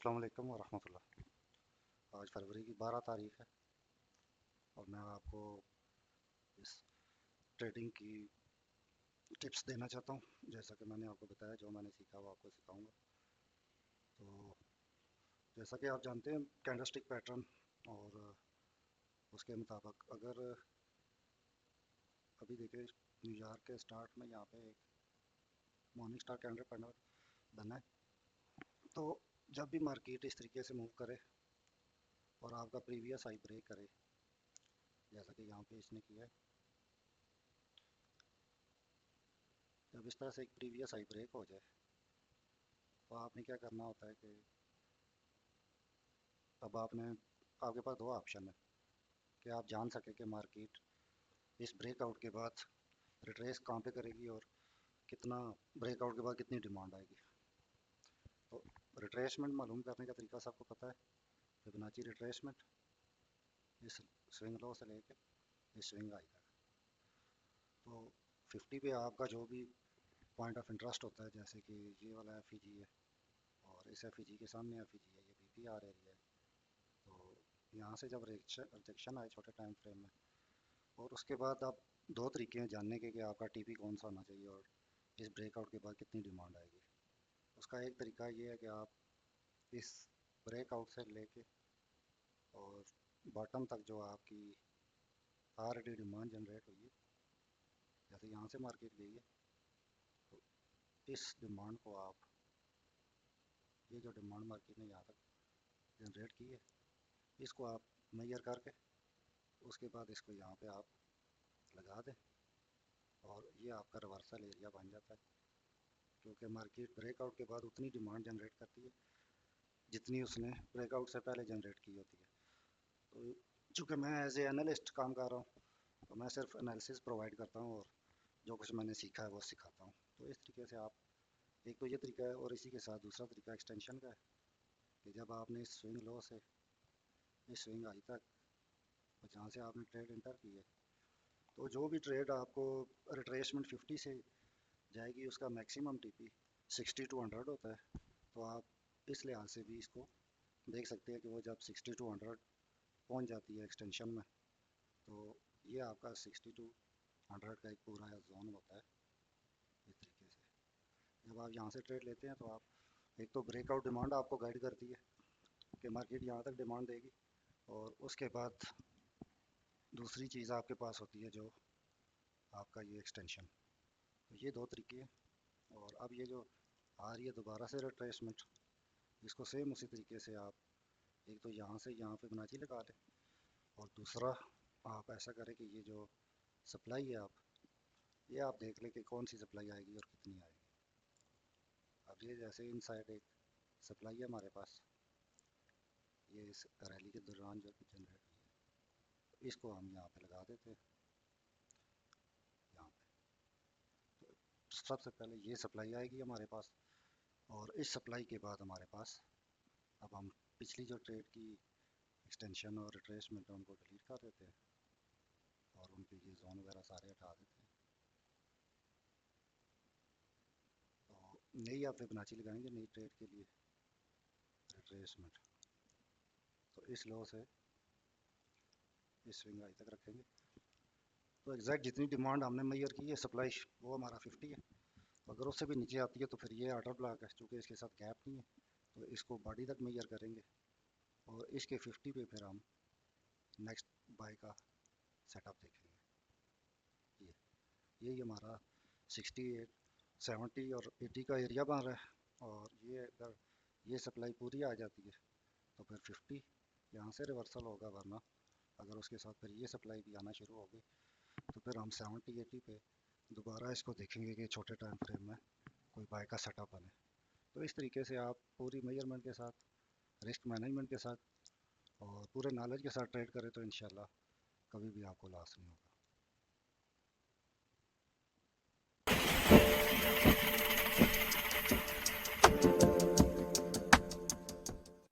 अस्सलाम वालेकुम वरहमतुल्लाह। आज फरवरी की 12 तारीख है और मैं आपको इस ट्रेडिंग की टिप्स देना चाहता हूँ। जैसा कि मैंने आपको बताया, जो मैंने सीखा वो आपको सिखाऊंगा। तो जैसा कि आप जानते हैं, कैंडलस्टिक पैटर्न और उसके मुताबिक अगर अभी देखिए न्यूयॉर्क के स्टार्ट में यहाँ पे एक मॉर्निंग स्टार कैंडल पैटर्न बना है। तो जब भी मार्केट इस तरीके से मूव करे और आपका प्रीवियस हाई ब्रेक करे, जैसा कि यहाँ पे इसने किया है, जब इस तरह से एक प्रीवियस हाई ब्रेक हो जाए तो आपने क्या करना होता है कि अब आपके पास दो ऑप्शन है कि आप जान सके कि मार्केट इस ब्रेकआउट के बाद रिट्रेस कहाँ पे करेगी और कितना ब्रेकआउट के बाद कितनी डिमांड आएगी। तो रिट्रेसमेंट मालूम करने का तरीका सबको पता है। फिबोनाची रिट्रेसमेंट इस स्विंग लो से लेके इस स्विंग हाई तक, तो 50 पे आपका जो भी पॉइंट ऑफ इंटरेस्ट होता है, जैसे कि ये वाला एफ है और इस एफ के सामने एफ है, ये BPR एरिया है। तो यहाँ से जब रिजेक्शन आए छोटे टाइम फ्रेम में, और उसके बाद आप दो तरीके हैं जानने के कि आपका TP कौन सा होना चाहिए और इस ब्रेकआउट के बाद कितनी डिमांड आएगी। उसका एक तरीका ये है कि आप इस ब्रेकआउट से लेके और बॉटम तक जो आपकी ऑलरेडी डिमांड जनरेट हुई है, जैसे यहाँ से मार्केट गई है, तो इस डिमांड को आप, ये जो डिमांड मार्केट ने यहाँ तक जनरेट की है, इसको आप मेजर करके उसके बाद इसको यहाँ पे आप लगा दें और ये आपका रिवर्सल एरिया बन जाता है। क्योंकि मार्केट ब्रेकआउट के बाद उतनी डिमांड जनरेट करती है जितनी उसने ब्रेकआउट से पहले जनरेट की होती है। तो चूँकि मैं एज ए एनालिस्ट काम कर रहा हूँ, तो मैं सिर्फ एनालिसिस प्रोवाइड करता हूँ और जो कुछ मैंने सीखा है वो सिखाता हूँ। तो इस तरीके से आप, एक तो ये तरीका है, और इसी के साथ दूसरा तरीका एक्सटेंशन का है कि जब आपने इस स्विंग लो से इस स्विंग हाई तक, और जहाँ से आपने ट्रेड इंटर की है, तो जो भी ट्रेड आपको रिट्रेसमेंट 50 से जाएगी, उसका मैक्सिमम TP 60 to 100 होता है। तो आप इस लिहाज से भी इसको देख सकते हैं कि वो जब 60 to 100 पहुंच जाती है एक्सटेंशन में, तो ये आपका 60 to 100 का एक पूरा जोन होता है। इस तरीके से जब आप यहाँ से ट्रेड लेते हैं तो आप, एक तो ब्रेकआउट डिमांड आपको गाइड करती है कि मार्केट यहाँ तक डिमांड देगी, और उसके बाद दूसरी चीज़ आपके पास होती है जो आपका ये एक्सटेंशन। तो ये दो तरीके हैं। और अब ये जो आ रही है दोबारा से रिट्रेसमेंट, इसको सेम उसी तरीके से आप, एक तो यहाँ से यहाँ पे फिबोनाची लगा लें, और दूसरा आप ऐसा करें कि ये जो सप्लाई है ये आप देख लें कि कौन सी सप्लाई आएगी और कितनी आएगी। अब ये जैसे इनसाइड एक सप्लाई है हमारे पास, ये इस रैली के दौरान जो जनरेट हुई है, इसको हम यहाँ पे लगा देते हैं। यहाँ पे तो सबसे पहले ये सप्लाई आएगी हमारे पास, और इस सप्लाई के बाद हमारे पास, अब हम पिछली जो ट्रेड की एक्सटेंशन और रिट्रेसमेंट है उनको डिलीट कर देते हैं और उनके ये जोन वगैरह सारे हटा देते हैं। तो नई आप फिबोनाची लगाएंगे नई ट्रेड के लिए रिट्रेसमेंट, तो इस लो से इस स्विंग हाई तक रखेंगे। तो एग्जैक्ट जितनी डिमांड हमने मेजर की है सप्लाई, वो हमारा 50 है। अगर उससे भी नीचे आती है तो फिर ये ऑर्डर ब्लॉक है, चूँकि इसके साथ गैप नहीं है, तो इसको बॉडी तक मेजर करेंगे और इसके 50 पे फिर हम नेक्स्ट बाय का सेटअप देखेंगे। ये यही हमारा 68, 70 और 80 का एरिया बन रहा है। और ये अगर ये सप्लाई पूरी आ जाती है तो फिर 50 यहाँ से रिवर्सल होगा, वरना अगर उसके साथ फिर ये सप्लाई भी आना शुरू होगी तो फिर हम 70, 80 पे दोबारा इसको देखेंगे कि छोटे टाइम फ्रेम में कोई बाय का सेटअप बने। तो इस तरीके से आप पूरी मेजरमेंट के साथ, रिस्क मैनेजमेंट के साथ और पूरे नॉलेज के साथ ट्रेड करें तो इंशाल्लाह कभी भी आपको लॉस नहीं होगा।